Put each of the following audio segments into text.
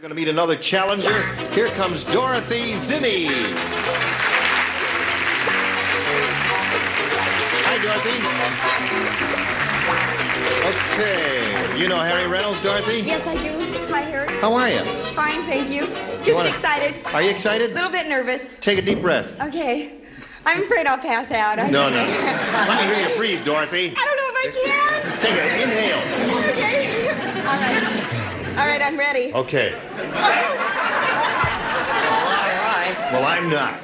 You're going to meet another challenger. Here comes Dorothy Zinni. Hi, Dorothy. Okay. You know Harry Reynolds, Dorothy? Yes, I do. Hi, Harry. How are you? Fine, thank you. Just excited. Are you excited? A little bit nervous. Take a deep breath. Okay. I'm afraid I'll pass out. No. Let me hear you breathe, Dorothy. I don't know if I can. Take an inhale. Okay. All right, I'm ready. Okay. Well, I'm not.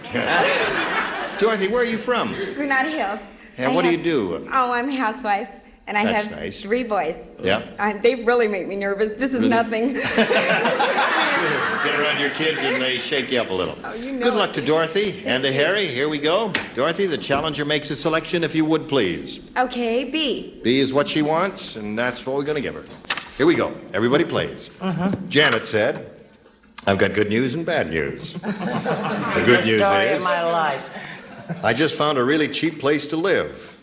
Dorothy, where are you from? Granada Hills. And what do you do? Oh, I'm a housewife. And I That's have nice. 3 boys. Yeah. They really make me nervous. This is nothing. Get around your kids and they shake you up a little. Oh, you know Good it. luck to Dorothy and to Harry. Here we go. Dorothy, the challenger makes a selection, if you would, please. Okay, B. B is what she wants, and that's what we're going to give her. Here we go. Everybody plays. Janet said, I've got good news and bad news. The good news Story is, of my life. I just found a really cheap place to live.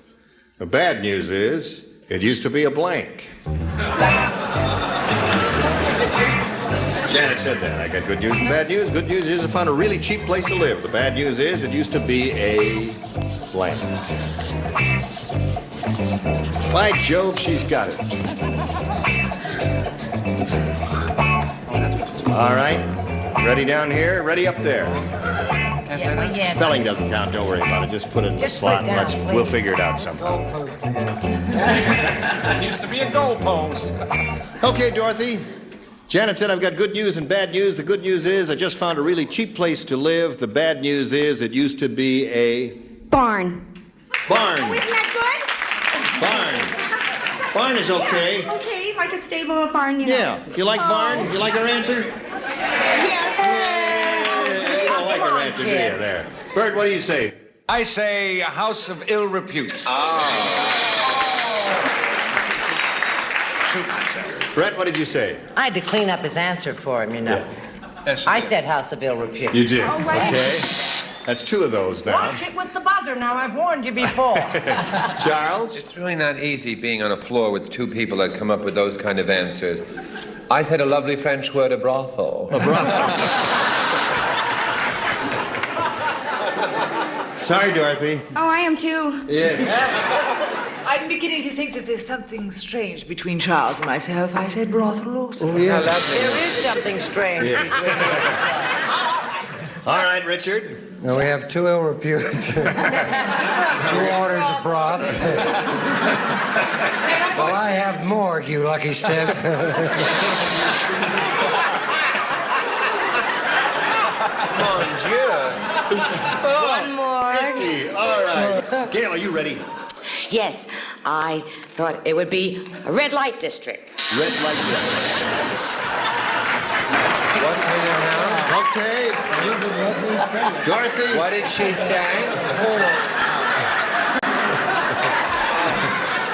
The bad news is, it used to be a blank. Janet said that. I got good news and bad news. Good news is I found a really cheap place to live. The bad news is it used to be a blank. By Jove, she's got it. All right. Ready down here, ready up there. Spelling doesn't count, don't worry about it. Just put it in the Just slot put it and down, we'll please. figure it out somehow. It used to be a goalpost. Okay, Dorothy. Janet said, I've got good news and bad news. The good news is I just found a really cheap place to live. The bad news is it used to be a Barn. barn. Oh, isn't that Barn. Barn is okay. good? Okay, like a stable of barn, you know. Yeah. You like barn? You like her answer? Yes. You don't like her answer, do you, kids. there? Bert, what do you say? I say a house of ill repute. Brett, what did you say? I had to clean up his answer for him, you know. Yes, I said house of ill repute. You did. Oh, right. Okay. That's 2 of those now. Watch it with the buzzer now. I've warned you before. Charles? It's really not easy being on a floor with 2 people that come up with those kind of answers. I said a lovely French word, a brothel. Sorry, Dorothy. Oh, I am too. Yes. I'm beginning to think that there's something strange between Charles and myself. I said brothel also. How lovely. There is something strange. All right, Richard. Now we have 2 ill reputes, 2 orders of broth. Well, I have morgue, you lucky stiff. Mon Dieu. One more. Icky. All right. Gail, are you ready? Yes, I thought it would be a red light district. Red light district. What kind of house? Okay. Dorothy. What did she say?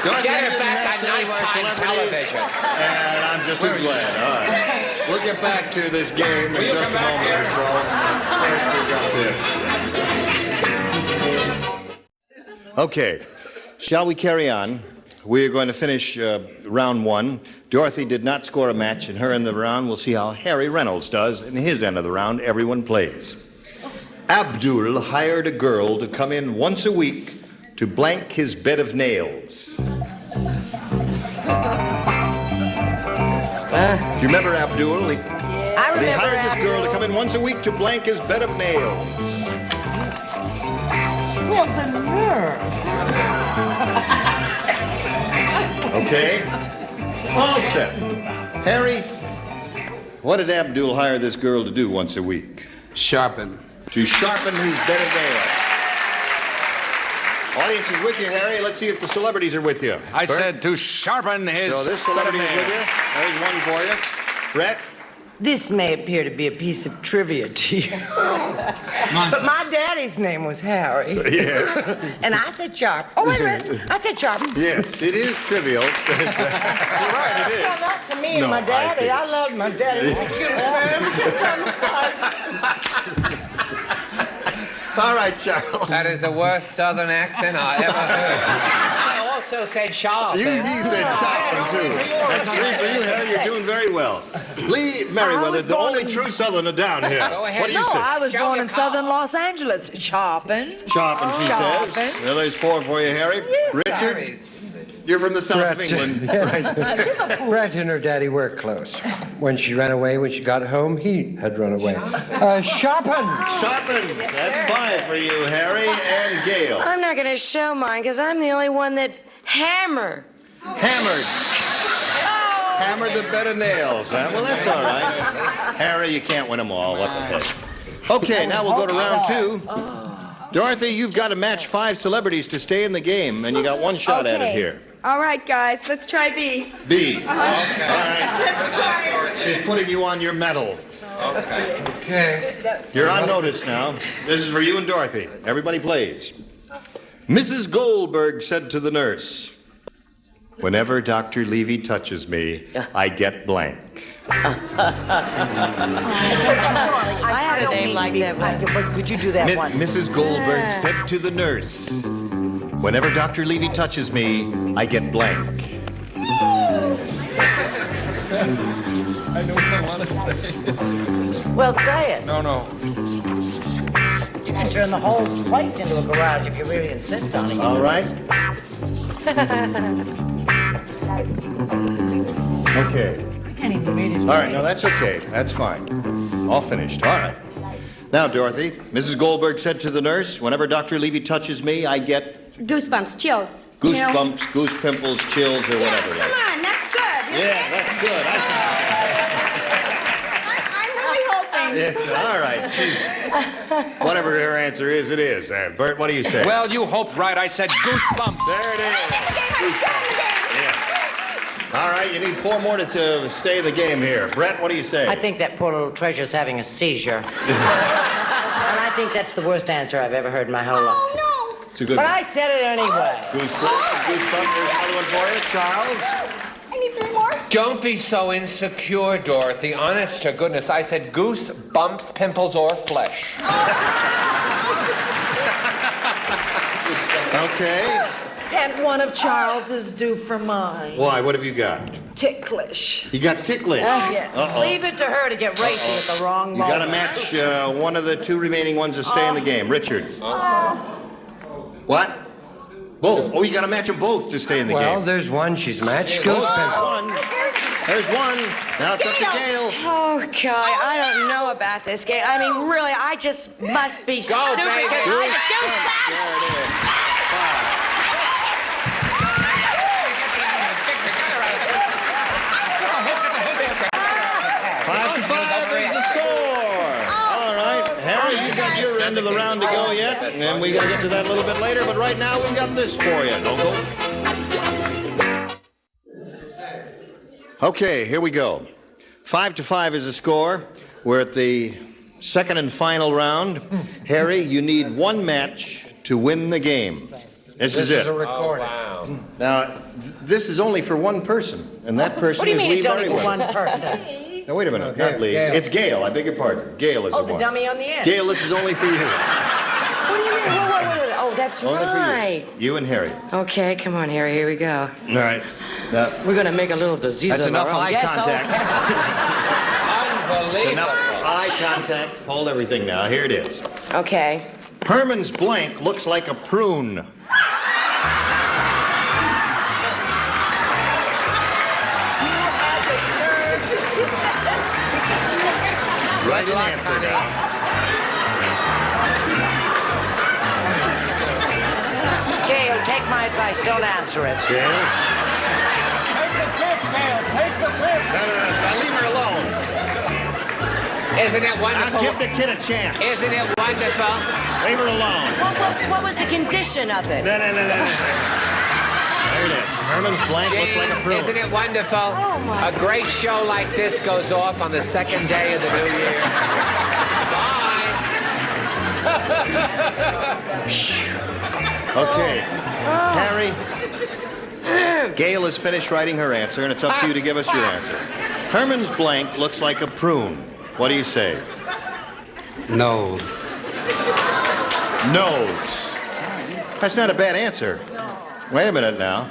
Dorothy Get her didn't back match on any of our nighttime celebrities, television. And I'm just as glad. All right. We'll get back to this game in just a moment or so. First, we got this. Okay. Shall we carry on? We're going to finish round 1. Dorothy did not score a match in her end of the round. We'll see how Harry Reynolds does in his end of the round. Everyone plays. Abdul hired a girl to come in once a week to blank his bed of nails. Do you remember Abdul? I He remember hired this girl to Abdul. come in once a week to blank his bed of nails. Well, the nerve. Okay? All set. Harry, what did Abdul hire this girl to do once a week? Sharpen. To sharpen his bed of nails. Audience is with you, Harry. Let's see if the celebrities are with you. I Bert? said to sharpen his. So this celebrity is with you. There's one for you. Brett? This may appear to be a piece of trivia to you. But my daddy's name was Harry. Yes. And I said Sharp. Oh, wait a minute. I said Sharp. Yes, it is trivial. You're right, it is. Well, not to me No, and my daddy. I I loved my daddy. All right, Charles. That is the worst southern accent I ever heard. I also said sharp. He said sharpen, too. That's 3 for you, Harry. You're doing very well. Lee Merriweather, the only true Southerner down here. Go ahead. What do you No, say? I was Show born your in southern power. Los Angeles. Sharpen. Chopping, she says. Chopping. Well, there's 4 for you, Harry. Richard, you're from the south of Brett. England. Right. Brett and her daddy were close. When she ran away, when she got home, he had run away. Shopping! Sharpen. That's 5 for you, Harry and Gail. I'm not going to show mine because I'm the only one that hammered. Hammered. Hammered the bed of nails, huh? Well, that's all right. Harry, you can't win them all. What the heck? Okay, now we'll go to round 2. Dorothy, you've got to match 5 celebrities to stay in the game, and you got 1 shot at it Okay. here. All right, guys, let's try B. B. All right. Let's try it. She's putting you on your medal. Okay. You're on notice now. This is for you and Dorothy. Everybody plays. Mrs. Goldberg said to the nurse, "Whenever Dr. Levy touches me, I get blank." I had a name like that one. But could you do that one? Mrs. Goldberg said to the nurse, "Whenever Dr. Levy touches me, I get blank." I know what I want to say. Well, say it. No. You can turn the whole place into a garage if you really insist on it. All right? Okay. I can't even read his All right, no, that's okay. That's fine. All finished. All right. Now, Dorothy, Mrs. Goldberg said to the nurse, "Whenever Dr. Levy touches me, I get Goosebumps, chills. You know? goosebumps, goose pimples, chills, or Yeah, whatever." come on, that's good. Isn't Yeah, it? that's good. I'm really hoping. Yes, all right. She's whatever her answer is, it is. Bert, what do you say? Well, you hoped right. I said goosebumps. There it I'm in the game. I'm still in the game. is. All right, you need 4 more to stay in the game here. Brett, what do you say? I think that poor little treasure's having a seizure. And I think that's the worst answer I've ever heard in my whole life. Oh, It's a good But one. I said it anyway. Goosebump. There's another one for you. Charles? no. I need 3 more. Don't be so insecure, Dorothy. Honest to goodness, I said goose, bumps, pimples, or flesh. Okay. Can't one of Charles's do for mine? Why? What have you got? Ticklish. You got ticklish. Yes. Leave it to her to get racy at the wrong You got to moment. match one of the 2 remaining ones to stay in the game. Richard. What? Both. Oh, you got to match them both to stay in the Well, game. there's one she's matched. Goose pimple. One. There's one. Now it's up to Gail. Oh, God, I don't know about this game. I mean, really, I just must be stupid. baby. 'Cause I get goosebumps. There it is. 5 to 5 is the score. All right, Harry, you got your end of the round to go yet, and we got to get to that a little bit later. But right now, we've got this for you. Don't go. Okay, here we go. 5 to 5 is the score. We're at the second and final round. Harry, you need 1 match to win the game. This is it. a recording. Now, this is only for 1 person, and that person What do you is mean Lee it's only for Merriweather. one person? Now, wait a minute, Gail, not Lee. Gail. It's Gail, I beg your pardon. Gail is Oh, the the one. dummy on the end. Gail, this is only for you. What do you mean? Wait. Oh, that's Only right. for you. You and Harry. Okay, come on, Harry, here we go. All right. Now, We're going to make a little disease that's of enough our own. eye Yes, contact. Unbelievable. It's enough eye contact. Hold everything now. Here it is. Okay. Herman's blank looks like a prune. Right in answer now. Gail, take my advice. Don't answer it. Gail? Now leave her alone. Isn't it Now wonderful? give the kid a chance. Isn't it wonderful? Leave her alone. What was the condition of it? No. There it is. Herman's blank looks like a Gee, prune. isn't it wonderful? A great show like this goes off on the second day of the new year. Bye. Okay. Harry, Gail has finished writing her answer, and it's up to you to give us your answer. Herman's blank looks like a prune. What do you say? Nose. Nose. That's not a bad answer. Wait a minute now.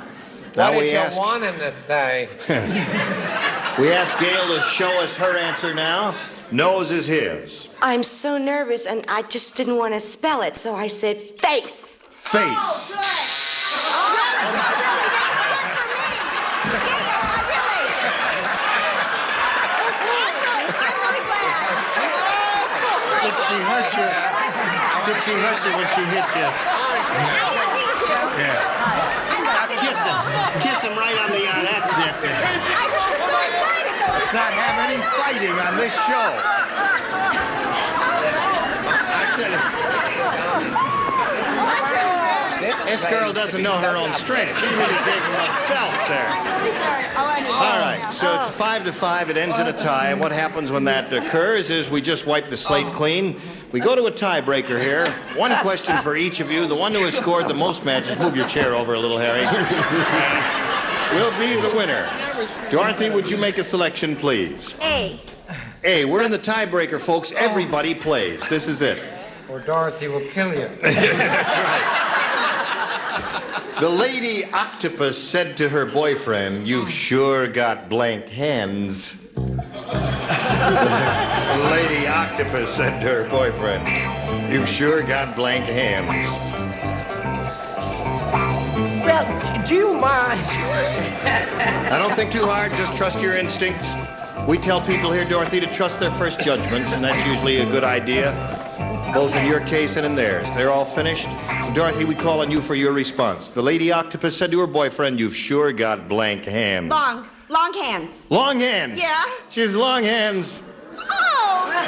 Now What we did you ask. want him to say? We asked Gail to show us her answer now. Nose is his. I'm so nervous, and I just didn't want to spell it, so I said face. Face. Really, that's good for me. Gail, I'm really glad. Did she hurt you? Did she hurt you when she hit you? I didn't mean to. Yeah. Now kiss him right on the eye. That's it. I just was so excited, though. Let's not have any fighting on this show. I tell you. This girl doesn't know her own strength. She really gave him a belt there. I'm really sorry. Oh, I know. All right, so it's 5-5. It ends in a tie. And what happens when that occurs is we just wipe the slate clean. We go to a tiebreaker here. One question for each of you. The one who has scored the most matches, move your chair over a little, Harry, will be the winner. Dorothy, would you make a selection, please? A. A. We're in the tiebreaker, folks. Everybody plays. This is it. Or Dorothy will kill you. That's right. The lady octopus said to her boyfriend, "You've sure got blank hands." The lady octopus said to her boyfriend, "You've sure got blank hands." Well, do you mind? I don't think too hard, just trust your instincts. We tell people here, Dorothy, to trust their first judgments, and that's usually a good idea, both in your case and in theirs. They're all finished. So, Dorothy, we call on you for your response. The lady octopus said to her boyfriend, "You've sure got blank hands." Long hands. Long hands? Yeah. She has long hands. Oh! I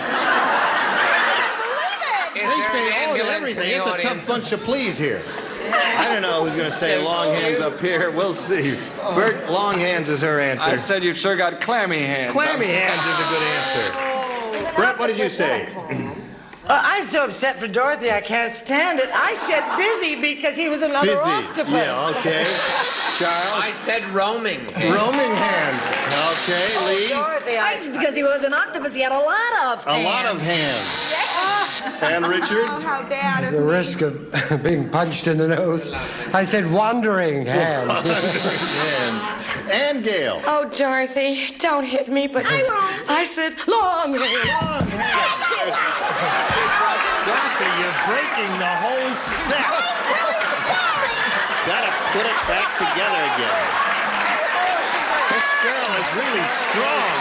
can't believe it. They say oh to everything. It's a tough bunch of pleas here. I don't know who's going to say long hands up here. We'll see. Bert, long hands is her answer. I said you've sure got clammy hands. Clammy hands is a good answer. Brett, what did you say? I'm so upset for Dorothy, I can't stand it. I said busy because he was another Busy. octopus. Yeah, okay. Charles? I said roaming. Roaming hands. Okay, Lee? Dorothy, Because he was an octopus, he had a lot of A lot of hands. And Richard? Oh, how bad of The me. risk of being punched in the nose. I said wandering hand. Hands. And Gail? Oh, Dorothy, don't hit me, but I won't. I said long hands. Dorothy, you're breaking the whole set. Gotta put it back together again. This girl is really strong.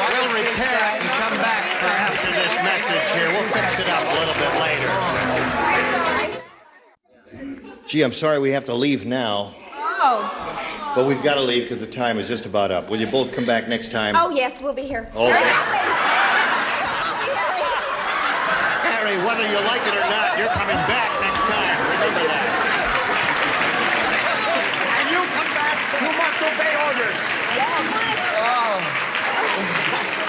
We'll repair it and come back for after this message here. We'll fix it up a little bit later. I'm sorry. Gee, I'm sorry we have to leave now. Oh. But we've got to leave because the time is just about up. Will you both come back next time? Oh, yes, we'll be here. Oh, yeah. Harry. Harry, whether you like it or not, you're coming back next time. Remember that. And you come back, you must obey orders.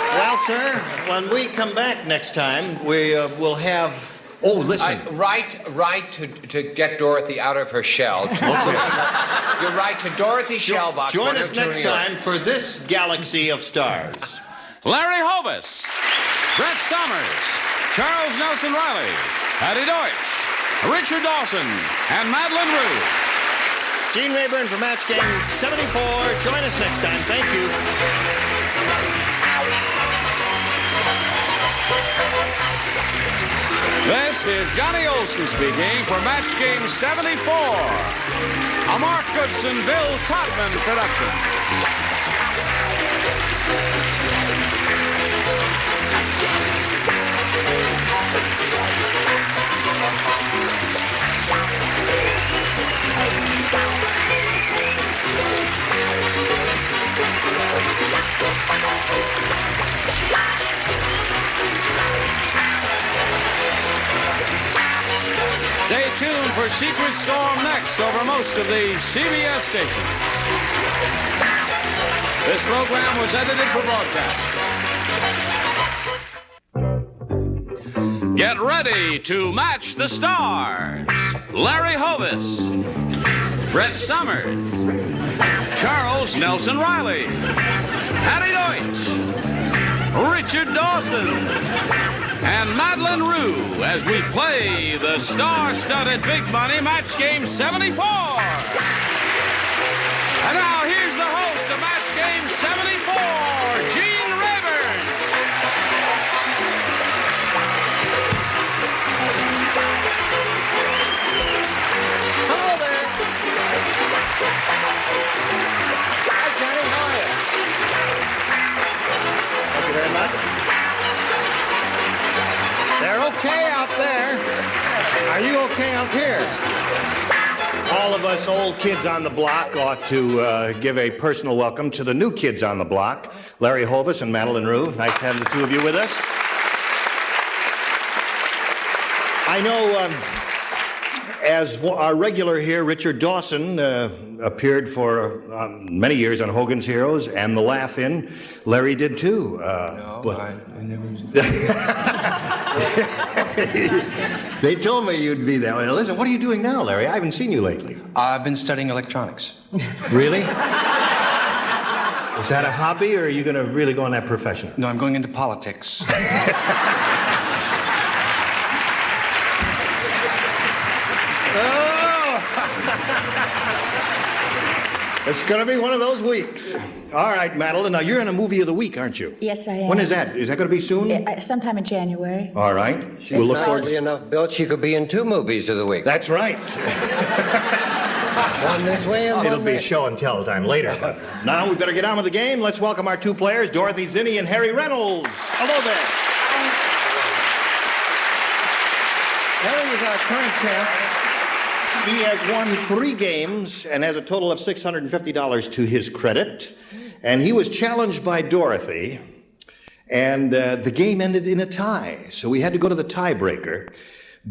Well, sir, when we come back next time, we will have... Oh, listen. Write to get Dorothy out of her shell. You're right to Dorothy Shellbox. Join us next time for this galaxy of stars. Larry Hovis, Brett Summers, Charles Nelson Riley, Patty Deutsch, Richard Dawson, and Madeline Rue. Gene Rayburn for Match Game 74. Join us next time. Thank you. This is Johnny Olson speaking for Match Game 74, a Mark Goodson, Bill Todman production. Stay tuned for Secret Storm next over most of the CBS stations. This program was edited for broadcast. Get ready to match the stars. Larry Hovis, Brett Summers, Charles Nelson Riley, Patty Deutsch, Richard Dawson, and Madeline Rue as we play the star-studded Big Money Match Game 74. And now here's okay out there? Are you okay up here? All of us old kids on the block ought to give a personal welcome to the new kids on the block, Larry Hovis and Madeline Rue. Nice to have the two of you with us. I know as our regular here, Richard Dawson, appeared for many years on Hogan's Heroes and The Laugh-In. Larry did too. I never... They told me you'd be there. Well, listen, what are you doing now, Larry? I haven't seen you lately. I've been studying electronics. Really? Is that a hobby, or are you going to really go in that profession? No, I'm going into politics. It's going to be one of those weeks. All right, Madeline. Now, you're in a movie of the week, aren't you? Yes, I am. When is that? Is that going to be soon? Sometime in January. All right. We'll look forward Nicely enough built, she could be in 2 movies of the week. That's right. One this way and It'll one be that. show and tell time later. But now we better get on with the game. Let's welcome our 2 players, Dorothy Zinni and Harry Reynolds. Hello there. Harry is our current champ. He has won 3 games and has a total of $650 to his credit. And he was challenged by Dorothy, and the game ended in a tie. So we had to go to the tiebreaker.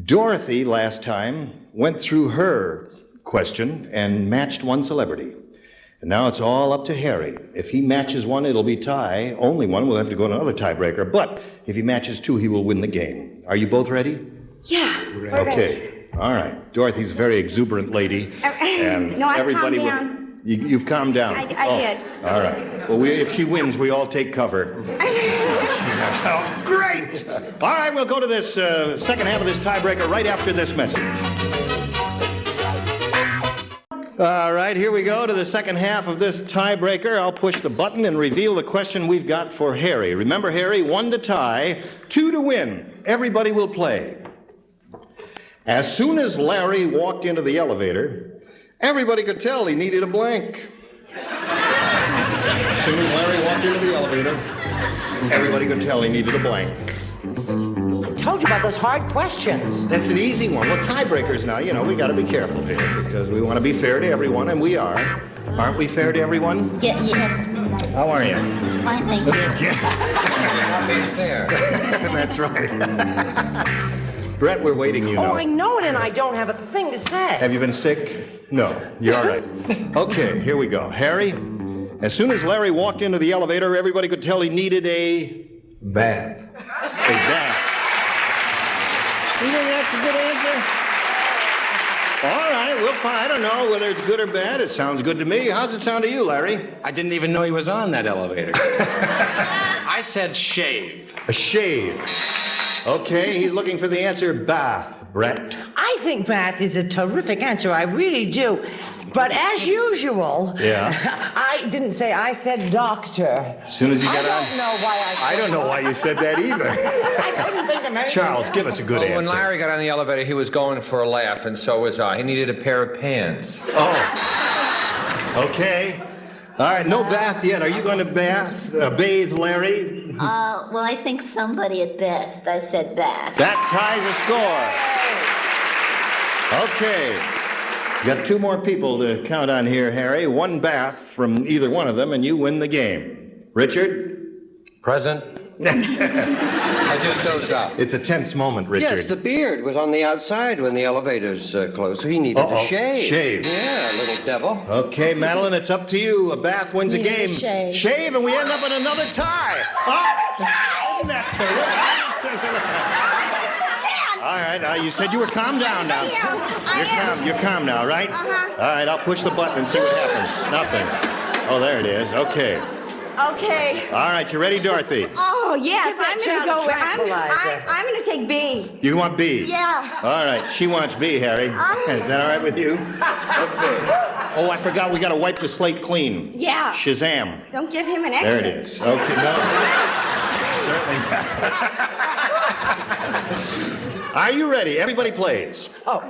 Dorothy, last time, went through her question and matched 1 celebrity. And now it's all up to Harry. If he matches 1, it'll be tie. Only 1, we'll have to go to another tiebreaker. But if he matches 2, he will win the game. Are you both ready? Yeah. Okay. All right. Dorothy's a very exuberant lady. And No, I've everybody calmed will- down. You've calmed down. I did. All right. Well, if she wins, we all take cover. Oh, great! All right, we'll go to this second half of this tiebreaker right after this message. All right, here we go to the second half of this tiebreaker. I'll push the button and reveal the question we've got for Harry. Remember, Harry, 1 to tie, 2 to win. Everybody will play. As soon as Larry walked into the elevator, everybody could tell he needed a blank. As soon as Larry walked into the elevator, everybody could tell he needed a blank. I told you about those hard questions. That's an easy one. Well, tiebreakers now, we got to be careful here because we want to be fair to everyone, and we are. Aren't we fair to everyone? Yeah, yes. How are you? Fine, thank you. Not being fair. That's right. Brett, we're waiting, Oh, I know it, and I don't have a thing to say. Have you been sick? No, you're all right. Okay, here we go. Harry, as soon as Larry walked into the elevator, everybody could tell he needed a Bath. bath. You think that's a good answer? All right, we'll find. I don't know whether it's good or bad. It sounds good to me. How's it sound to you, Larry? I didn't even know he was on that elevator. I said shave. A shave. Okay, he's looking for the answer bath, Brett. I think bath is a terrific answer. I really do. But as usual, Yeah. I didn't say, I said doctor. As soon as you got I don't know why I don't know why you said that either. I couldn't think of anything. Charles, give us a good Well, when answer. Larry got on the elevator, he was going for a laugh, and so was I. He needed a pair of pants. Oh. Okay. All right, no bath yet. Are you going to bathe, Larry? Well, I think somebody at best. I said bath. That ties a score. Okay. Got 2 more people to count on here, Harry. 1 bath from either one of them, and you win the game. Richard? Present. I just dozed off. It's a tense moment, Richard. Yes, the beard was on the outside when the elevators closed, so he needed a shave. Shave. Yeah, little devil. Okay, Madeline, it's up to you. A bath wins a Needed a game. shave. And we end up in another tie. Isn't that terrific? All right, now you said you were calm down now. You're calm now, right? Uh-huh. All right, I'll push the button and see what happens. Nothing. Oh, there it is. Okay. Okay. All right, you ready, Dorothy? Oh, yes. Give that I'm child a going to go. tranquilizer. I'm going to take B. You want B? Yeah. All right, she wants B, Harry. Is that all right with you? Okay. Oh, I forgot we got to wipe the slate clean. Yeah. Shazam. Don't give him an extra. There it is. Okay, no. Certainly not. Are you ready? Everybody plays. Oh.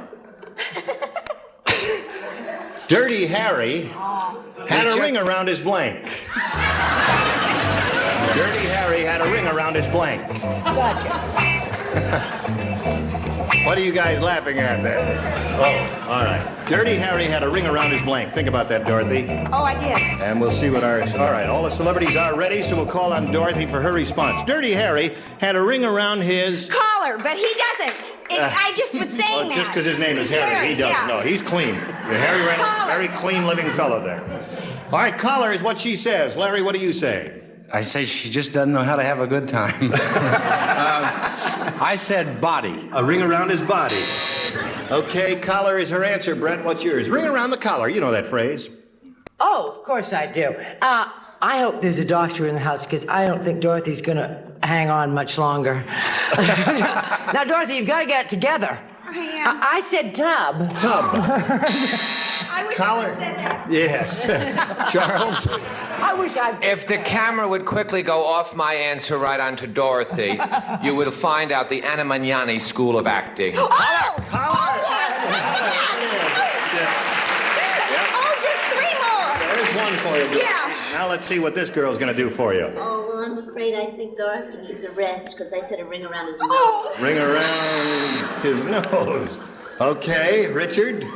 Dirty Harry had a ring around his blank. Dirty Harry had a ring around his blank. Gotcha. What are you guys laughing at there? Oh, all right. Dirty Harry had a ring around his blank. Think about that, Dorothy. Oh, I did. And we'll see what ours. All right, all the celebrities are ready, so we'll call on Dorothy for her response. Dirty Harry had a ring around his Collar, but he doesn't. I just was saying that. Just because his name is Harry, he doesn't. Yeah. No, he's clean. Harry Reynolds, Collar. very clean living fellow there. All right, collar is what she says. Larry, what do you say? I say she just doesn't know how to have a good time. I said body. A ring around his body. Okay, collar is her answer. Brett, what's yours? Ring around the collar. You know that phrase. Oh, of course I do. I hope there's a doctor in the house because I don't think Dorothy's going to hang on much longer. Now, Dorothy, you've got to get it together. I am. I said tub. Tub. I wish Collar. I said that. Yes. Charles. I wish I'd... If the camera would quickly go off my answer right onto Dorothy, you will find out the Anna Magnani School of Acting. Oh! Oh, yeah. That's a match. Oh, just 3 more. There's one for you. Yeah. Now let's see what this girl's going to do for you. Oh, well, I'm afraid I think Dorothy needs a rest because I said a ring around his nose. Oh. Ring around his nose. Okay, Richard.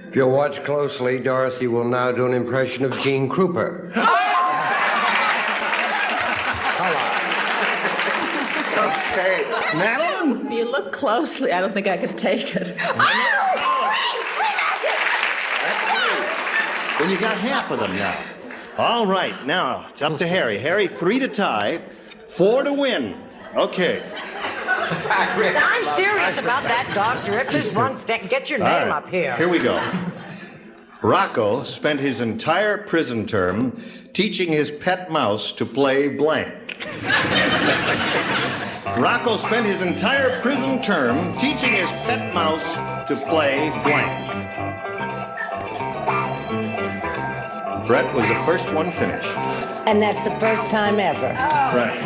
If you'll watch closely, Dorothy will now do an impression of Gene Krupa. Okay, Madeline. If you look closely, I don't think I could take it. Oh, free magic. Let's see. Well, you got half of them now. All right, now it's up to Harry. Harry, 3 to tie, 4 to win. Okay. I'm serious about that, doctor. If there's one step, get your name up here. Here we go. Rocco spent his entire prison term teaching his pet mouse to play blank. Rocco spent his entire prison term teaching his pet mouse to play blank. Brett was the first one finished. And that's the first time ever. Right.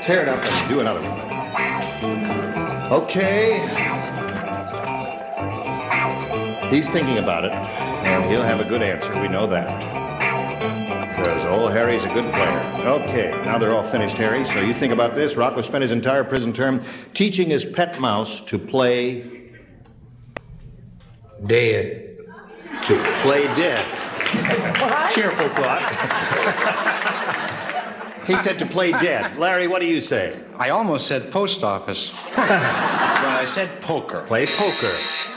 Tear it up and do another one. Okay. He's thinking about it, and he'll have a good answer. We know that. Because old Harry's a good player. Okay, now they're all finished, Harry. So you think about this. Rocco spent his entire prison term teaching his pet mouse to play... Dead. To play dead. Cheerful thought. He said to play dead. Larry, what do you say? I almost said post office. But I said poker. Play poker.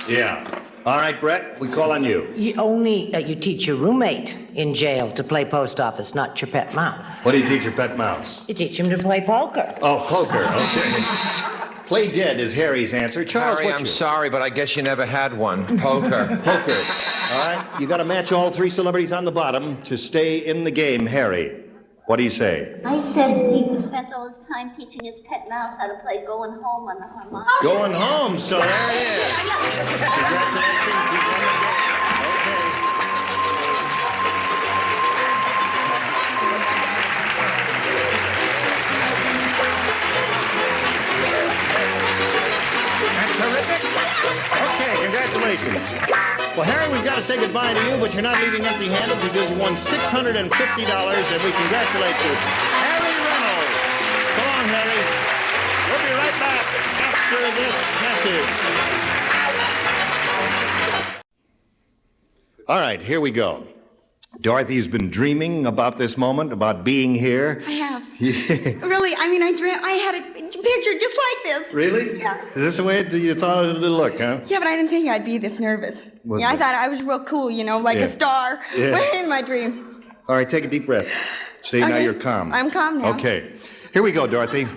Yeah. All right, Brett, we call on you. You teach your roommate in jail to play post office, not your pet mouse. What do you teach your pet mouse? You teach him to play poker. Oh, poker. Okay. Play dead is Harry's answer. Charles, Harry, what's I'm your... sorry, but I guess you never had one. Poker. Poker. All right, you got to match all 3 celebrities on the bottom to stay in the game. Harry, what do you say? I said he spent all his time teaching his pet mouse how to play Going Home on the harmonica. Going home, so there it is. Congratulations, you won the game. Terrific. Okay, congratulations. Well, Harry, we've got to say goodbye to you, but you're not leaving empty-handed because you won $650, and we congratulate you. Harry Reynolds. Come on, Harry. We'll be right back after this message. All right, here we go. Dorothy's been dreaming about this moment, about being here. I have. Really, I mean, I had a picture just like this. Really? Yeah. Is this the way you thought it would look, huh? Yeah, but I didn't think I'd be this nervous. What I the- thought I was real cool, like Yeah. a star. Yeah. In my dream. All right, take a deep breath. See, now Okay. you're calm. I'm calm now. Okay. Here we go, Dorothy.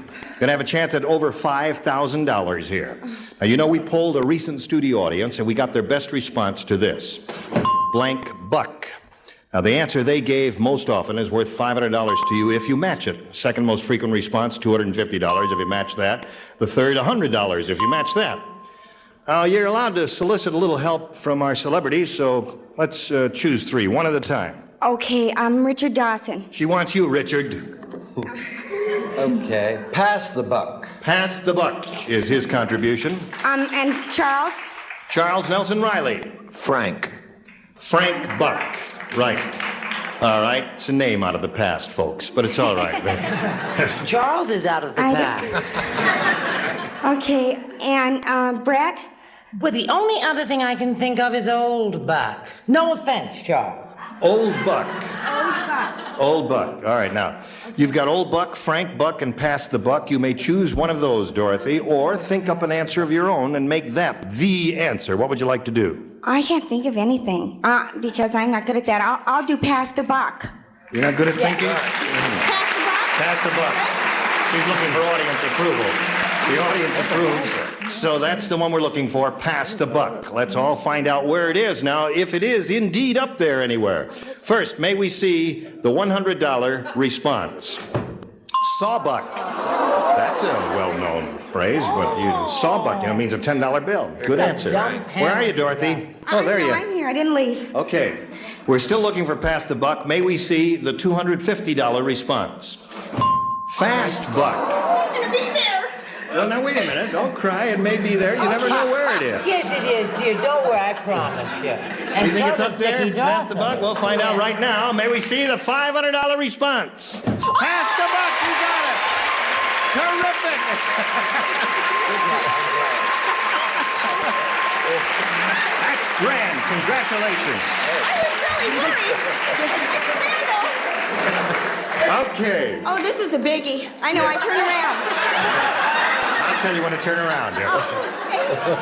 Gonna have a chance at over $5,000 here. Now, you know we polled a recent studio audience, and we got their best response to this. Blank buck. Now, the answer they gave most often is worth $500 to you if you match it. Second most frequent response, $250 if you match that. The third, $100 if you match that. You're allowed to solicit a little help from our celebrities, so let's choose 3, one at a time. Okay, I'm Richard Dawson. She wants you, Richard. Okay. Pass the buck. Pass the buck is his contribution. And Charles? Charles Nelson Riley. Frank. Frank Buck. Right. All right. It's a name out of the past, folks, but it's all right. Charles is out of the past. Okay, and Brett? Well, the only other thing I can think of is Old Buck. No offense, Charles. Old Buck. Old Buck. Old Buck. All right, now, you've got Old Buck, Frank Buck, and Pass the Buck. You may choose one of those, Dorothy, or think up an answer of your own and make that the answer. What would you like to do? I can't think of anything because I'm not good at that. I'll do Pass the Buck. You're not good at thinking? Pass the Buck? Pass the buck. She's looking for audience approval. The audience approves. So that's the one we're looking for, Pass the Buck. Let's all find out where it is now, if it is indeed up there anywhere. First, may we see the $100 response. Sawbuck. That's a well-known phrase, but sawbuck, means a $10 bill. Good answer. Where are you, Dorothy? Oh, there you are. I'm here. I didn't leave. Okay. We're still looking for Pass the Buck. May we see the $250 response? Fast Buck. I'm going to be there. Well, now, wait a minute. Don't cry. It may be there. You never know where it is. Yes, it is, dear. Don't worry, I promise you. And You think it's so up does there? Dickie Pass the Dawson. buck? We'll find out right now. May we see the $500 response? Pass the buck. You got it. Terrific. That's grand. Congratulations. I was really worried. Okay. Oh, this is the biggie. I know. I turn around. I'll tell you when to turn around.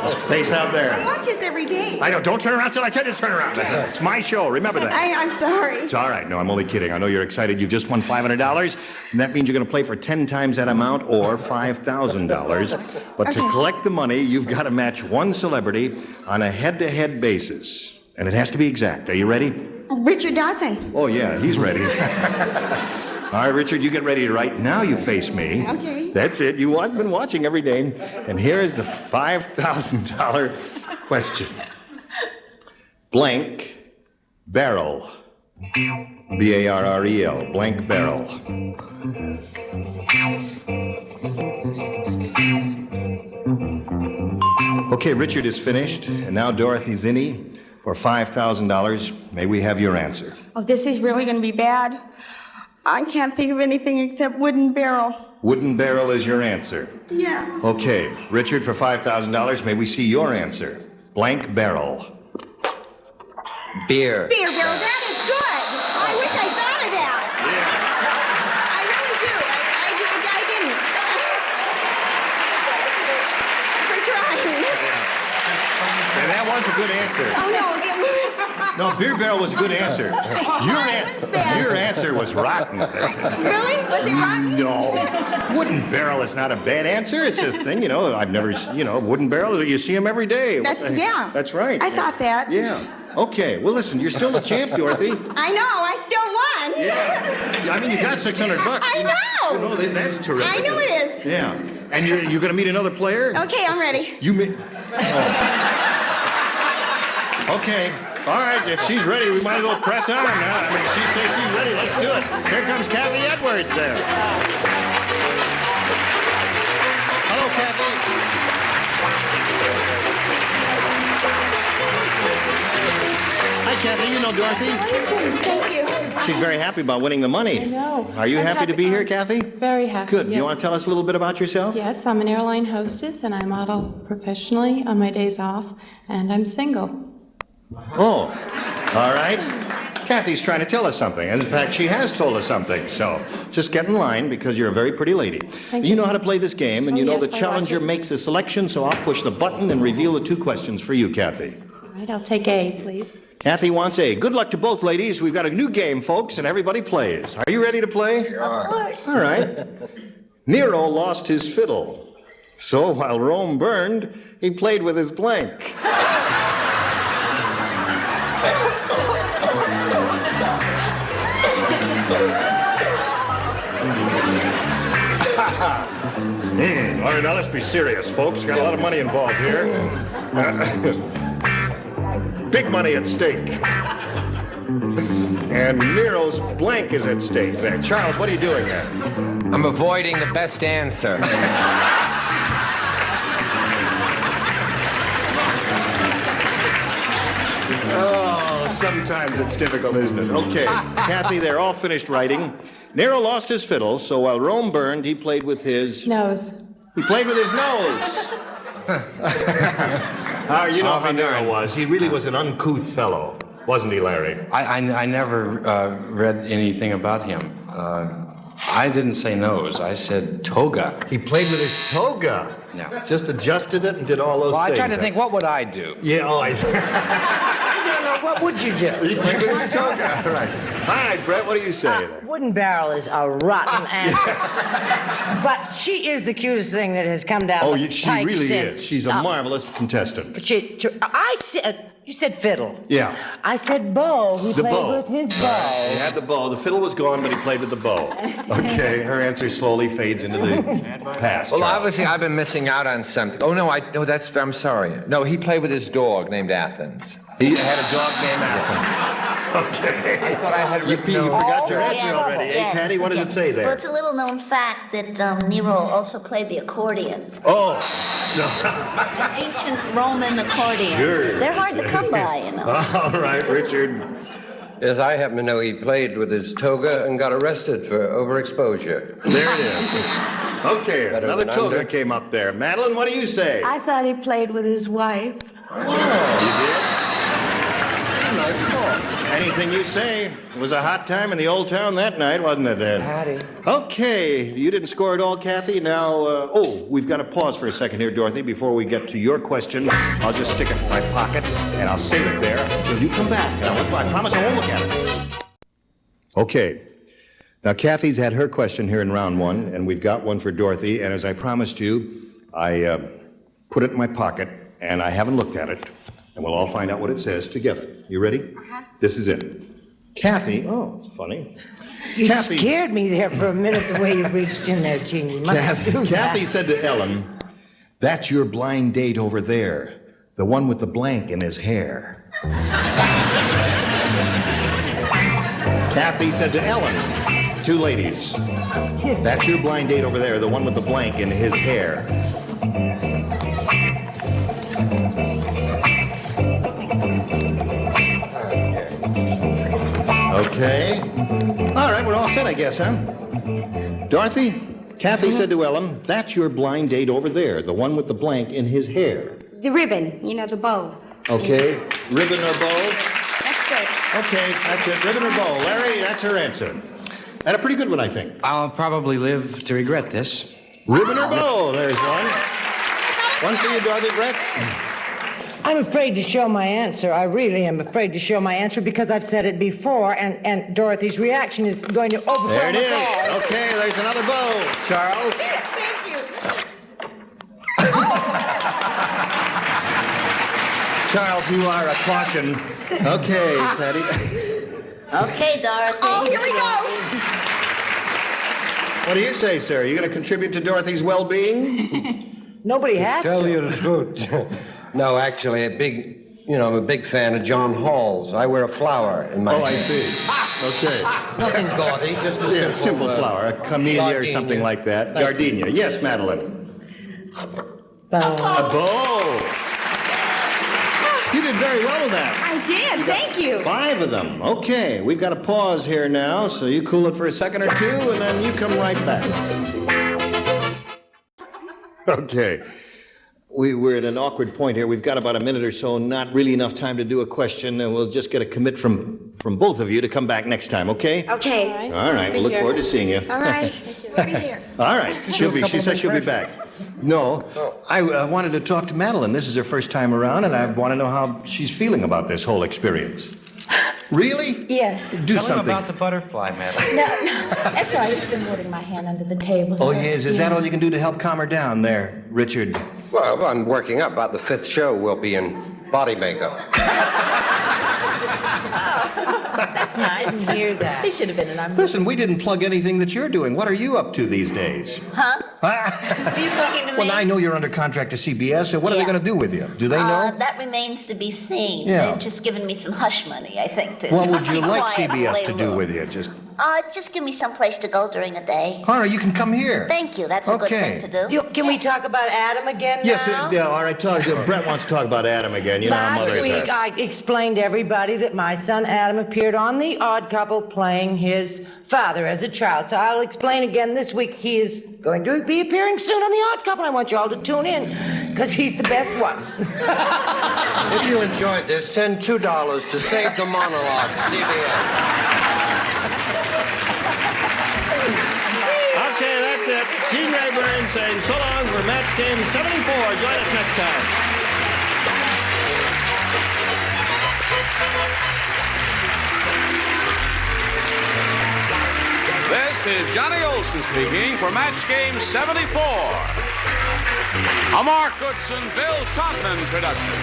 Just face out I there. watch this every day. I know. Don't turn around till I tell you to turn around. It's my show. Remember that. I'm sorry. It's all right. No, I'm only kidding. I know you're excited. You just won $500, and that means you're going to play for 10 times that amount or $5,000. But to collect the money, you've got to match one celebrity on a head-to-head basis, and it has to be exact. Are you ready? Richard Dawson. Oh, yeah, he's ready. All right, Richard, you get ready to write. Now you face me. Okay. That's it. You've been watching every day. And here is the $5,000 question. Blank barrel. B-A-R-R-E-L. Blank barrel. Okay, Richard is finished. And now Dorothy's innie for $5,000. May we have your answer? Oh, this is really going to be bad. I can't think of anything except wooden barrel. Wooden barrel is your answer. Yeah. Okay, Richard, for $5,000, may we see your answer? Blank barrel. Beer. Beer barrel, that is good. I wish I thought of that. Yeah. I really do. I didn't. For trying. And that was a good answer. Oh, no, it was. No, beer barrel was a good answer. Your answer was rotten. Really? Was it rotten? No. Wooden barrel is not a bad answer. It's a thing, I've never, wooden barrel, you see them every day. Yeah. That's right. I thought that. Yeah. Okay, well, listen, you're still the champ, Dorothy. I know, I still won. Yeah. I mean, you got $600. I know. No, that's terrific. I know it is. Yeah. And you're going to meet another player? Okay, I'm ready. You meet... Oh. Okay. All right, if she's ready, we might as well press on now. I mean, she says she's ready. Let's do it. Here comes Kathy Edwards there. Hello, Kathy. Hi, Kathy. You know Dorothy? Thank you. She's very happy about winning the money. I know. Are you happy to be here, Kathy? Very happy. Good. Yes. You want to tell us a little bit about yourself? Yes, I'm an airline hostess and I model professionally on my days off, and I'm single. Oh, all right. Kathy's trying to tell us something. In fact, she has told us something. So just get in line because you're a very pretty lady. You know how to play this game, and you know the challenger makes a selection, so I'll push the button and reveal the two questions for you, Kathy. All right, I'll take A, please. Kathy wants A. Good luck to both ladies. We've got a new game, folks, and everybody plays. Are you ready to play? Of course. All right. Nero lost his fiddle. So while Rome burned, he played with his blank. All right, now let's be serious, folks. Got a lot of money involved here. Big money at stake. And Nero's blank is at stake there. Charles, what are you doing there? I'm avoiding the best answer. Oh, sometimes it's difficult, isn't it? Okay, Kathy, they're all finished writing. Nero lost his fiddle, so while Rome burned, he played with his... Nose. He played with his nose. You know how Nero was. He really was an uncouth fellow, wasn't he, Larry? I never read anything about him. I didn't say nose. I said toga. He played with his toga. Yeah. Just adjusted it and did all those Well, things. I tried to think, what would I do? Yeah, I see. No, what would you do? He played with his toga. All right. All right, Brett, what do you say? Wooden barrel is a rotten animal. But she is the cutest thing that has come down Oh, the she pike really since. is. She's a marvelous contestant. But you said fiddle. Yeah. I said bow. He The played bow. with his bow. He had the bow. The fiddle was gone, but he played with the bow. Okay, her answer slowly fades into the past. Well, Charles. obviously, I've been missing out on something. Oh, no, I'm sorry. No, he played with his dog named Athens. He had a dog named Athens. Okay. I thought I had written You forgot your Oh, answer yes, already, eh, yes, Patty? What does it say there? Well, it's a little known fact that Nero also played the accordion. Oh, An ancient Roman accordion. Sure. They're hard to come by, you know. all right, Richard. Yes, I happen to know he played with his toga and got arrested for overexposure. There it is. Okay, Better another than toga under. came up there. Madeline, what do you say? I thought he played with his wife. You did? Anything you say. It was a hot time in the old town that night, wasn't it, Ed? Patty. Okay, you didn't score at all, Kathy. Now, we've got to pause for a second here, Dorothy, before we get to your question. I'll just stick it in my pocket, and I'll save it there until you come back. And I promise I won't look at it. Okay. Now, Kathy's had her question here in round one, and we've got one for Dorothy. And as I promised you, I put it in my pocket, and I haven't looked at it. And we'll all find out what it says together. You ready? Uh-huh. This is it. Kathy, oh, it's funny. You Kathy- scared me there for a minute the way you reached in there, Gene. You must do that. Kathy said to Ellen, "That's your blind date over there, the one with the blank in his hair." Kathy said to Ellen, two ladies, "That's your blind date over there, the one with the blank in his hair." Okay. All right, we're all set, I guess, huh? Dorothy, Kathy said to Ellen, "That's your blind date over there, the one with the blank in his hair." The ribbon, the bow. Okay. Ribbon or bow? That's good. Okay, that's it. Ribbon or bow. Larry, that's her answer. And a pretty good one, I think. I'll probably live to regret this. Ribbon or bow, there's one. One for you, Dorothy. Brett? I'm afraid to show my answer. I really am afraid to show my answer because I've said it before, and Dorothy's reaction is going to overcome There it us is. all. Okay, there's another bow. Charles? Thank you. Charles, you are a caution. Okay, Patty. Okay, Dorothy. Oh, here we go. What do you say, sir? Are you going to contribute to Dorothy's well-being? Nobody has Tell to. you the truth. No, actually, I'm a big fan of John Hall's. I wear a flower in my Oh, I hair. see. Okay. Nothing gaudy, just a Simple flower, a camellia or something gardenia. like that. Gardenia. Yes, Madeline. Bow. A bow. You did very well with that. I did, thank you. 5 of them. Okay, we've got a pause here now, so you cool it for a second or two, and then you come right back. Okay. We're at an awkward point here. We've got about a minute or so, not really enough time to do a question, and we'll just get a commit from both of you to come back next time, okay? Okay. All right, we'll look forward to seeing you. All right. We'll be here. All right, she says she'll be back. No, I wanted to talk to Madeline. This is her first time around, and I want to know how she's feeling about this whole experience. Really? Yes. Do Tell something. him about the butterfly, Madeline. No, that's all right. I've just been holding my hand under the table. Oh, so, yes. Is that all you can do to help calm her down there, Richard? Well, I'm working up. About the 5th show, we'll be in body makeup. That's nice. I didn't hear that. He should have been in our movie. Listen, we didn't plug anything that you're doing. What are you up to these days? Huh? Are you talking to me? Well, I know you're under contract to CBS, so what are they Yeah. going to do with you? Do they know? That remains to be seen. Yeah. They've just given me some hush money, I think. To What would you keep like quiet and CBS lay to do low. with you? Just Just give me some place to go during the day. All right, you can come here. Thank you. That's a good thing to do. Can we talk about Adam again Yes, now? yeah, all right. Brett wants to talk about Adam again. You know how Last mother week, said. I explained to everybody that my son Adam appeared on The Odd Couple playing his father as a child. So I'll explain again this week. He is going to be appearing soon on The Odd Couple. I want you all to tune in, because he's the best one. If you enjoyed this, send $2 to Save the Monologue, CBS. Okay, that's it. Gene Rayburn saying so long for Match Game 74. Join us next time. This is Johnny Olson speaking for Match Game 74. A Mark Goodson, Bill Todman production.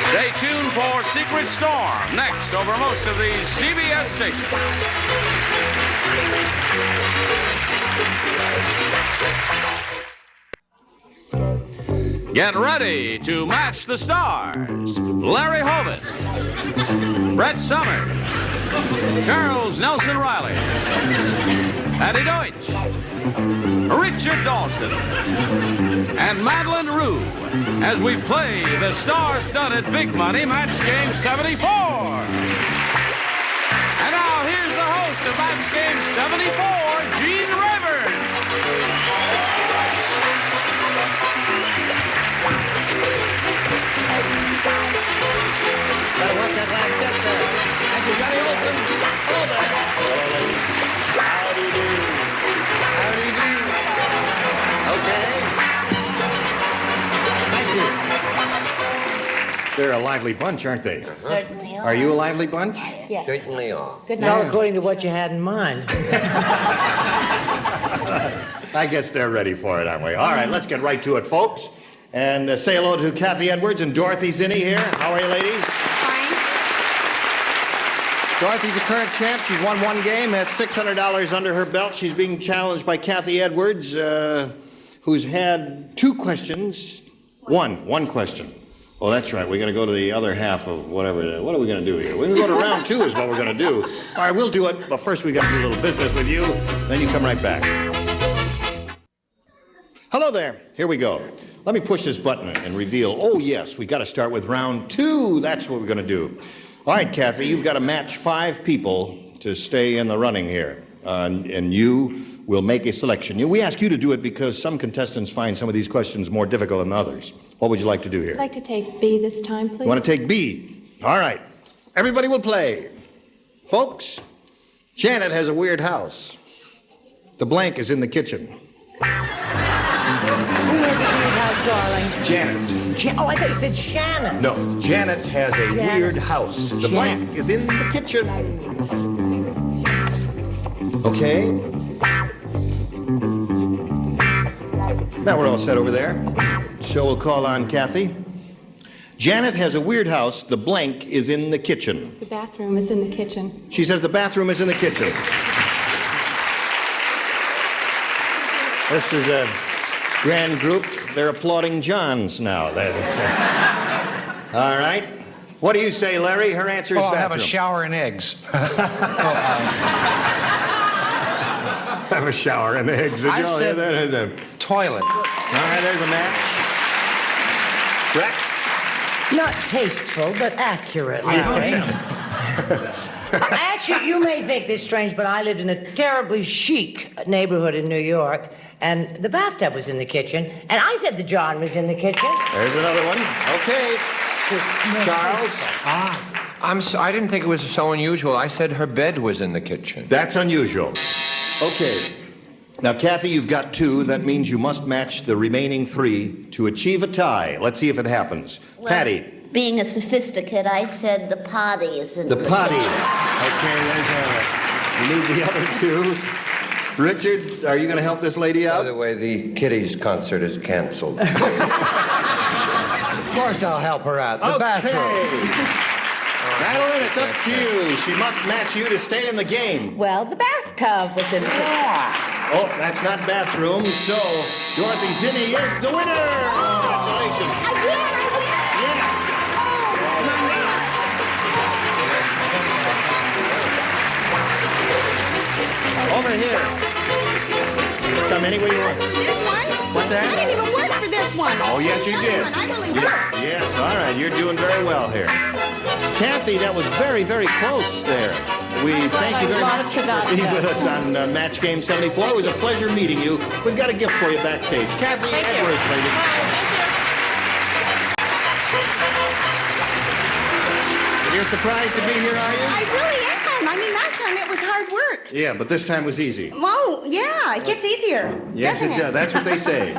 Stay tuned for Secret Storm next over most of these CBS stations. Get ready to match the stars. Larry Hovis, Brett Summers, Charles Nelson Riley, Patty Deutsch, Richard Dawson, and Madeline Rue as we play the star-studded Big Money Match Game 74. And now here's the host of Match Game 74, Gene Rayburn. Better watch that last step there. Thank you, Johnny Olson. Hello there. Hello, ladies. How do you do? How do you do? Okay. Thank you. They're a lively bunch, aren't they? Certainly are. Are you a lively bunch? Yes. Certainly are. Good night. All according to what you had in mind. I guess they're ready for it, aren't we? All right, let's get right to it, folks. And say hello to Kathy Edwards and Dorothy Zinni here. How are you, ladies? Fine. Dorothy's a current champ. She's won one game, has $600 under her belt. She's being challenged by Kathy Edwards, who's had two questions. One question. Oh, that's right. We're going to go to the other half of whatever. What are we going to do here? We're going to go to round two is what we're going to do. All right, we'll do it. But first, we got to do a little business with you. Then you come right back. Hello there. Here we go. Let me push this button and reveal. Oh, yes, we got to start with round two. That's what we're going to do. All right, Kathy, you've got to match 5 people to stay in the running here. And you will make a selection. We ask you to do it because some contestants find some of these questions more difficult than others. What would you like to do here? I'd like to take B this time, please. You want to take B? All right. Everybody will play. Folks, Janet has a weird house. The blank is in the kitchen. Who has a weird house, darling? Janet. Oh, I thought you said Shannon. No, Janet has a weird house. The blank is in the kitchen. Okay? Now we're all set over there. So we'll call on Kathy. Janet has a weird house. The blank is in the kitchen. The bathroom is in the kitchen. She says the bathroom is in the kitchen. This is a grand group. They're applauding John's now. That is, all right. What do you say, Larry? Her answer is bathroom. I'll have a shower and eggs. Have a shower and eggs. Did I you all hear said that? toilet. All right, there's a match. Brett? Not tasteful, but accurate, Larry. Actually, you may think this strange, but I lived in a terribly chic neighborhood in New York, and the bathtub was in the kitchen, and I said the John was in the kitchen. There's another one. Okay. Charles? I didn't think it was so unusual. I said her bed was in the kitchen. That's unusual. Okay. Now, Kathy, you've got 2. That means you must match the remaining 3 to achieve a tie. Let's see if it happens. Well, Patty. Being a sophisticate, I said the potty is in the potty. kitchen. Okay, there's you need the other 2. Richard, are you going to help this lady out? By the way, the Kitties concert is canceled. Of course I'll help her out. The bathroom. Madeline, it's up to you. She must match you to stay in the game. Well, the bathtub was in the kitchen. Oh, that's not bathroom, so Dorothy Zinni is the winner. Congratulations. I win! Yeah. over here. Come anywhere you want. This one? What's that? I didn't even work for this one. Oh, yes, you The did. other one, I really worked. Yes, all right. You're doing very well here. Kathy, that was very, very close there. We thank you very much for being with us on Match Game 74. It was a pleasure meeting you. We've got a gift for you backstage. Kathy Edwards, ladies. You're surprised to be here, are you? I really am. I mean, last time it was hard work. Yeah, but this time was easy. Whoa, yeah, it gets easier. Yes, doesn't it does. That's what they say.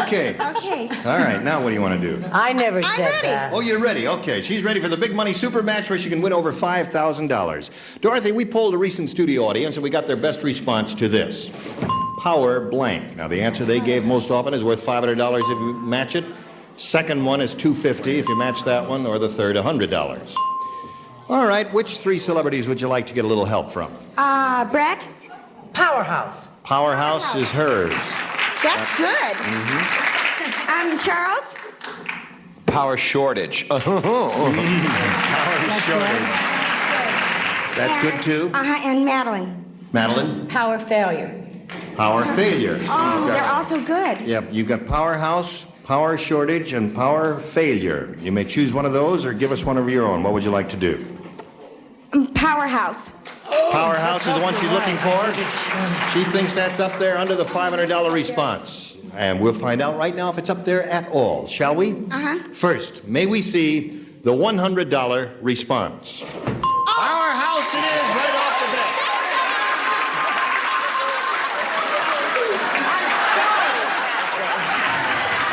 Okay. Okay. All right, now what do you want to do? I never said ready. that. Oh, you're ready. Okay, she's ready for the big money super match where she can win over $5,000. Dorothy, we polled a recent studio audience and we got their best response to this. Power blank. Now, the answer they gave most often is worth $500 if you match it. Second one is $250 if you match that one, or the third, $100. All right, which three celebrities would you like to get a little help from? Brett? Powerhouse. Powerhouse is hers. That's good. Charles? Power shortage. Power shortage. That's good too. And Madeline. Madeline? Power failure. Power failure. So Oh, you've they're got- also good. Yep, you've got powerhouse, power shortage, and power failure. You may choose one of those or give us one of your own. What would you like to do? Powerhouse. Powerhouse is the one she's looking for. She thinks that's up there under the $500 response. And we'll find out right now if it's up there at all, shall we? First, may we see the $100 response? Powerhouse it is right off the bat.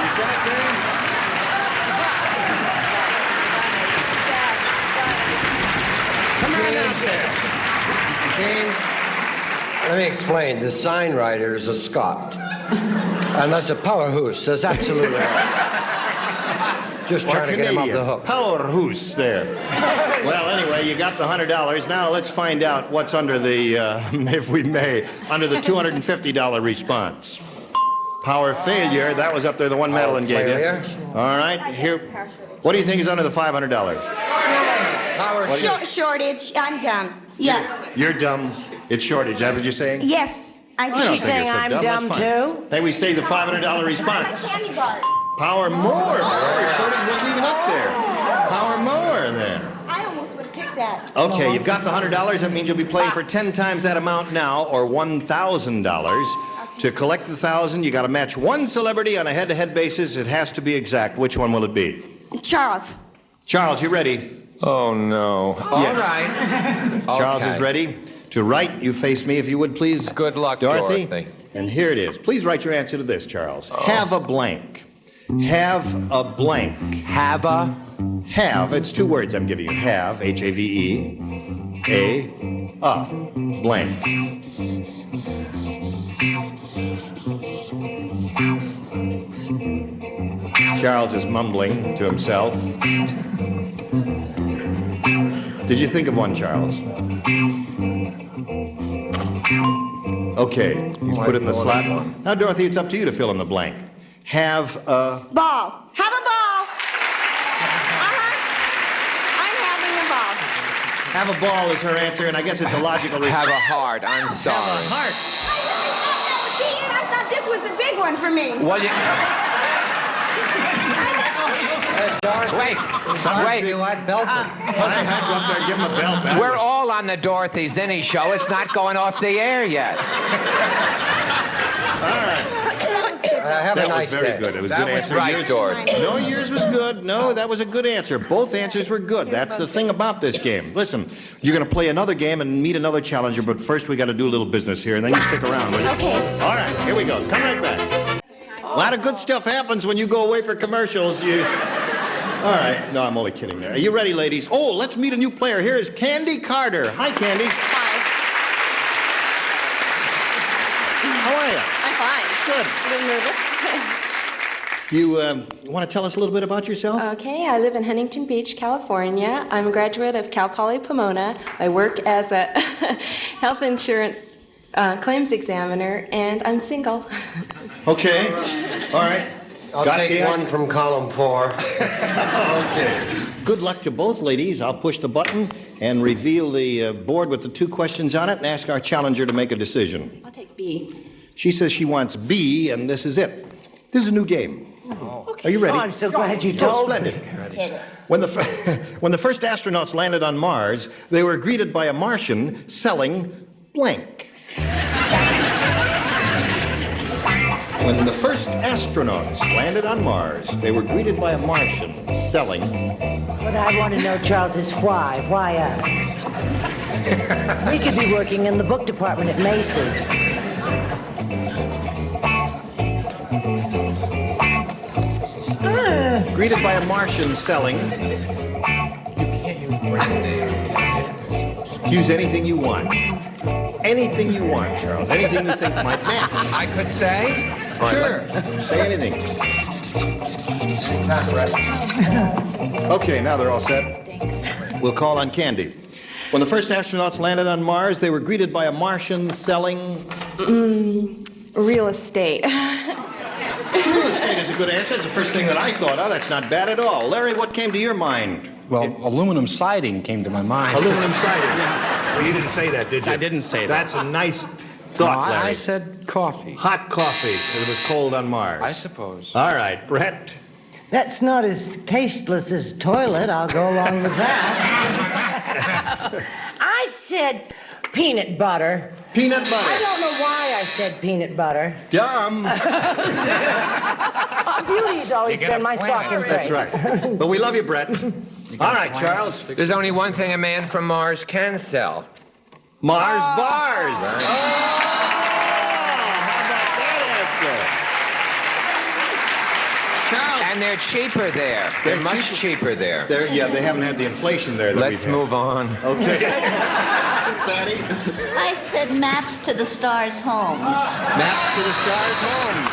You got it there? Come on out there. Okay. Let me explain. The sign writer is a Scot. Unless a powerhouse, that's absolutely right. Just trying to get him off the hook. Powerhouse there. Well, anyway, you got the $100. Now let's find out what's under the, if we may, under the $250 response. Power failure, that was up there, the one Madeline gave you. failure. All right, here. What do you think is under the $500? Shortage. I'm done. Yeah. You're dumb. It's shortage. Is that what you're saying? Yes. I don't She's think saying you're so I'm dumb. dumb That's fine. too? Hey, we say the $500 response. Candy bars. Power more. Shortage wasn't even up there. Power more there. I almost would have picked that. Okay, you've got the $100. That means you'll be playing for 10 times that amount now, or $1,000. To collect the 1,000, you got to match one celebrity on a head-to-head basis. It has to be exact. Which one will it be? Charles. Charles, you ready? Oh, no. Yes. All right. Charles Okay. is ready. To write, you face me if you would, please. Good luck, Dorothy. Dorothy. And here it is. Please write your answer to this, Charles. Have a blank. Have a blank. Have a? Have, it's two words I'm giving you. Have, H-A-V-E, a blank. Charles is mumbling to himself. Did you think of one, Charles? Okay, he's put it in the slot. Now, Dorothy, it's up to you to fill in the blank. Have a... Ball. Have a ball. I'm having a ball. Have a ball is her answer, and I guess it's a logical response. Have a heart. I'm sorry. Have a heart. See, and I thought this was the big one for me. Well, you... Wait. You like Belton. I had to go up there and give him a belt. We're all on the Dorothy Zinni show. It's not going off the air yet. Have a That was nice very day. good. It was a That good was answer. right, Yours- Dorothy. No, yours was good. No, that was a good answer. Both answers were good. That's the thing about this game. Listen, you're going to play another game and meet another challenger, but first we got to do a little business here, and then you stick around, will you? Okay. All right, here we go. Come right back. A lot of good stuff happens when you go away for commercials. All right. No, I'm only kidding there. Are you ready, ladies? Oh, let's meet a new player. Here is Candy Carter. Hi, Candy. Hi. How are you? I'm fine. Good. A little nervous. You want to tell us a little bit about yourself? Okay, I live in Huntington Beach, California. I'm a graduate of Cal Poly Pomona. I work as a health insurance claims examiner, and I'm single. Okay. All right. I'll Got take the- one from column 4. Okay. Good luck to both ladies. I'll push the button and reveal the board with the 2 questions on it and ask our challenger to make a decision. I'll take B. She says she wants B, and this is it. This is a new game. Are you ready? Oh, I'm so glad you told me. Splendid. When the first astronauts landed on Mars, they were greeted by a Martian selling blank. When the first astronauts landed on Mars, they were greeted by a Martian selling. What I want to know, Charles, is why? Why us? We could be working in the book department at Macy's. Greeted by a Martian selling. Use anything you want. Anything you want, Charles. Anything you think might match. I could say? Sure. Say anything. Okay, now they're all set. We'll call on Candy. When the first astronauts landed on Mars, they were greeted by a Martian selling... Real estate. Real estate is a good answer. It's the first thing that I thought of. That's not bad at all. Larry, what came to your mind? Well, aluminum siding came to my mind. Aluminum siding. Well, you didn't say that, did you? I didn't say that. That's a nice thought, Larry. I said coffee. Hot coffee, because it was cold on Mars. I suppose. All right, Brett. That's not as tasteless as toilet. I'll go along with that. I said peanut butter. Peanut butter. I don't know why I said peanut butter. Dumb. Beauty's always been my stock and trade. That's right. But we love you, Brett. All right, Charles. There's only one thing a man from Mars can sell. Mars bars. Right. Oh, how about that answer? Charles. And they're cheaper there. They're much cheaper there. Yeah, they haven't had the inflation there. Let's move on. Okay. Patty? I said maps to the stars' homes. Maps to the stars' homes.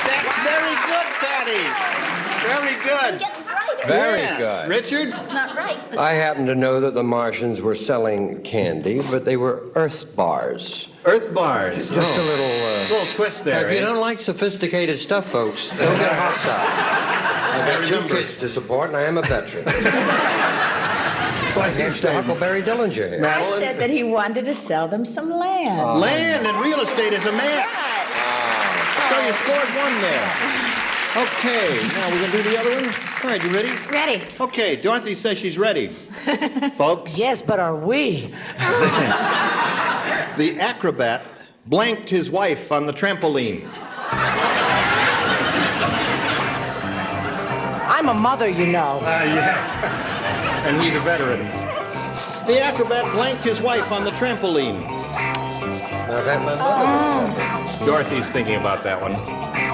That's very good, Patty. Very good. Very Yes. good. Richard? Not right, but I happen to know that the Martians were selling candy, but they were Earth bars. Earth bars. Just a little twist there. If you eh? don't like sophisticated stuff, folks, don't get hostile. I've got 2 kids to support, and I am a veteran. What do you Here's to say, Huckleberry Dillinger here. I Madeline? said that he wanted to sell them some land. Land and real estate is a match. So you scored 1 there. Okay, now we're going to do the other one? All right, you ready? Ready. Okay, Dorothy says she's ready. Folks, Yes, but are we? the acrobat blanked his wife on the trampoline. I'm a mother, you know. Yes. And he's a veteran. The acrobat blanked his wife on the trampoline. I've had my mother. Dorothy's thinking about that one.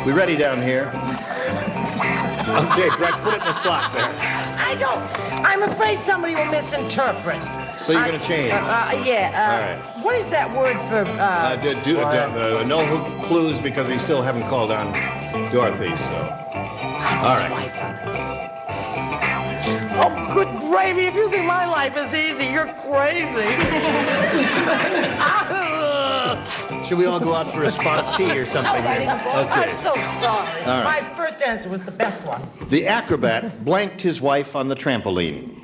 We ready down here? Okay, Brett, put it in the slot there. I don't. I'm afraid somebody will misinterpret. So you're going to change? Yeah. All right. What is that word for? No clues because we still haven't called on Dorothy, so. All right. Oh, good gravy. If you think my life is easy, you're crazy. Should we all go out for a spot of tea or something? Okay. I'm so sorry. All right. My first answer was the best one. The acrobat blanked his wife on the trampoline.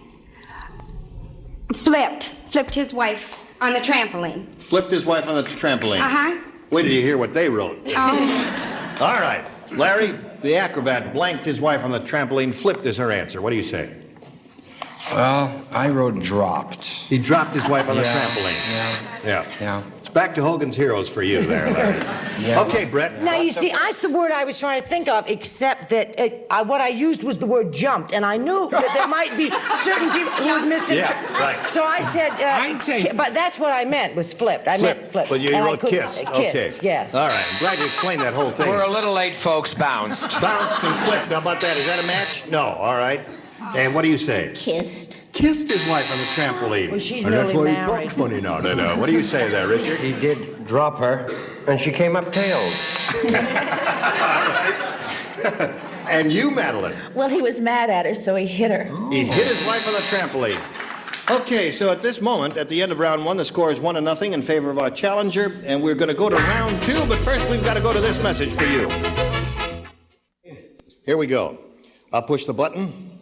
Flipped his wife on the trampoline. Flipped his wife on the trampoline. Uh-huh. Wait till you hear what they wrote. Oh. All right. Larry, the acrobat blanked his wife on the trampoline. Flipped is her answer. What do you say? Well, I wrote dropped. He dropped his wife on the trampoline. Yeah. It's back to Hogan's Heroes for you there, Larry. Okay, Brett. Now, you see, that's the word I was trying to think of, except that what I used was the word jumped, and I knew that there might be certain people who would misinterpret. Yeah, right. So I said, but that's what I meant, was flipped. I meant flipped. But you And I wrote couldn't- kissed. Kissed, Okay. yes. All right. I'm glad you explained that whole thing. We're a little late, folks. Bounced. Bounced and flipped. How about that? Is that a match? No. All right. And what do you say? kissed. Kissed his wife on the trampoline. Well, she's And that's newly why he married. talks funny now. No. What do you say there, Richard? He did drop her, and she came up tails. And you, Madeline? Well, he was mad at her, so he hit her. He hit his wife on the trampoline. Okay, so at this moment, at the end of round 1, the score is 1-0 in favor of our challenger, and we're going to go to round 2, but first we've got to go to this message for you. Here we go. I'll push the button,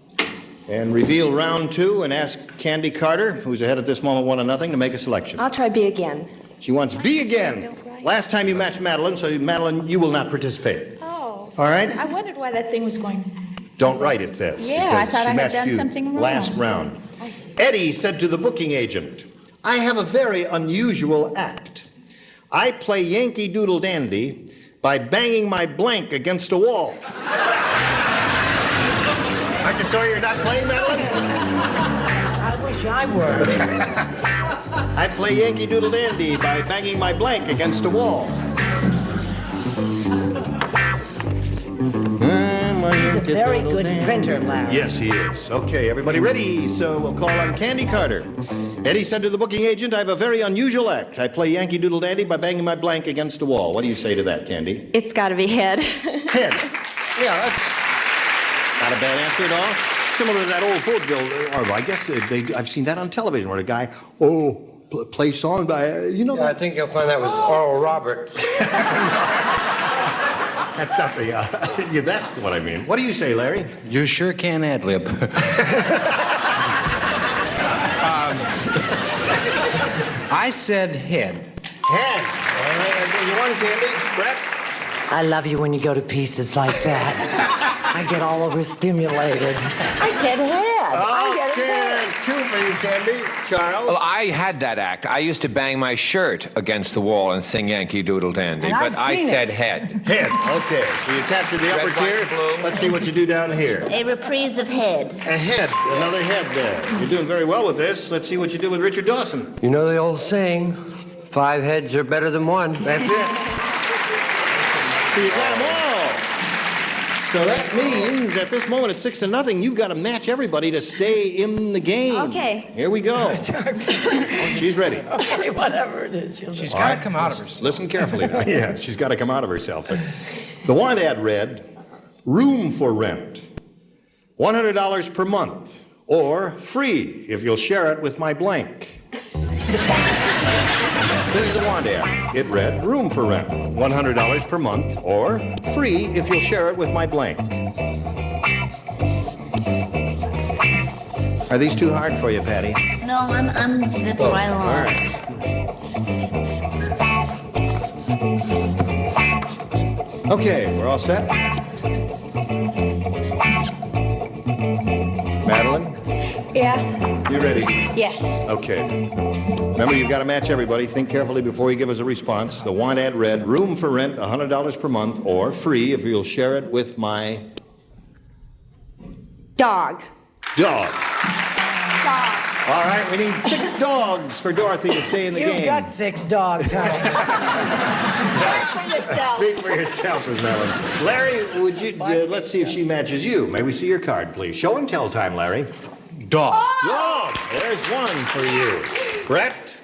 and reveal round 2 and ask Candy Carter, who's ahead at this moment 1-0, to make a selection. I'll try B again. She wants B again. Last time you matched Madeline, so Madeline, you will not participate. Oh. All right? I wondered why that thing was going. Don't write, it says. Yeah, I because thought she I had matched done you something wrong. last round. I see. Eddie said to the booking agent, I have a very unusual act. I play Yankee Doodle Dandy by banging my blank against a wall. Aren't you sorry you're not playing, Madeline? I wish I were. I play Yankee Doodle Dandy by banging my blank against a wall. He's a very good printer, Larry. Yes, he is. Okay, everybody ready? So we'll call on Candy Carter. Eddie said to the booking agent, I have a very unusual act. I play Yankee Doodle Dandy by banging my blank against a wall. What do you say to that, Candy? It's got to be head. Head. Yeah, that's not a bad answer at all. Similar to that old vaudeville, or I guess I've seen that on television where a guy, play song by, you know. Yeah, I think you'll find that was Oral Roberts. That's something. Yeah, that's what I mean. What do you say, Larry? You sure can ad-lib. I said head. Head. You won, Candy. Brett? I love you when you go to pieces like that. I get all overstimulated. I said head. I get Okay, there's 2 for you, Candy. Charles? Well, I had that act. I used to bang my shirt against the wall and sing Yankee Doodle Dandy, And but I've I seen said it. head. Head. Okay, so you captured the upper Red, white, tier. and blue. Let's see what you do down here. A reprise of Head. A head. Another head there. You're doing very well with this. Let's see what you do with Richard Dawson. You know the old saying, 5 heads are better than 1. That's it. So you got them all. So that means at this moment it's 6-0. You've got to match everybody to stay in the game. Okay. Here we go. She's ready. Okay, whatever it is. She's got to come out of herself. Listen carefully now. Yeah, she's got to come out of herself. The want ad read, room for rent, $100 per month, or free if you'll share it with my blank. This is the want ad. It read, room for rent, $100 per month, or free if you'll share it with my blank. Are these too hard for you, Patty? No, I'm zipping right along. All right. Okay, we're all set? Madeline, Yeah. you ready? Yes. Okay. Remember, you've got to match everybody. Think carefully before you give us a response. The want ad read, room for rent, $100 per month, or free if you'll share it with my Dog. dog. Dog. All right, we need 6 dogs for Dorothy to stay in the You've game. got 6 dogs, honey. For yourself. Speak for yourself, Miss Mellon. Larry, would you, let's see if she matches you. May we see your card, please? Show and tell time, Larry. Dog. Dog, there's 1 for you. Brett?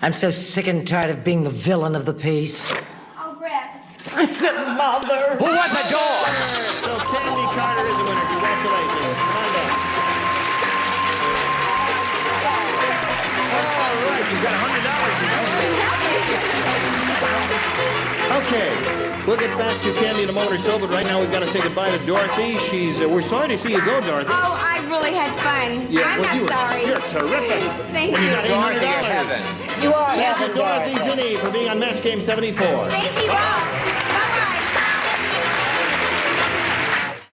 I'm so sick and tired of being the villain of the piece. Oh, Brett. I said, Mother. Who was a dog? So Candy Carter is the winner. Congratulations. Come on down. All right, you've got $100, you know. Okay, we'll get back to Candy in a moment or so, but right now we've got to say goodbye to Dorothy. We're sorry to see you go, Dorothy. Oh, I really had fun. Yeah, I'm well, not sorry. You're terrific. Thank When you you. got Dorothy, you're $800. heaven. You are Thank you, heaven, Dorothy Dorothy. Zinni, for being on Match Game 74. Thank you all.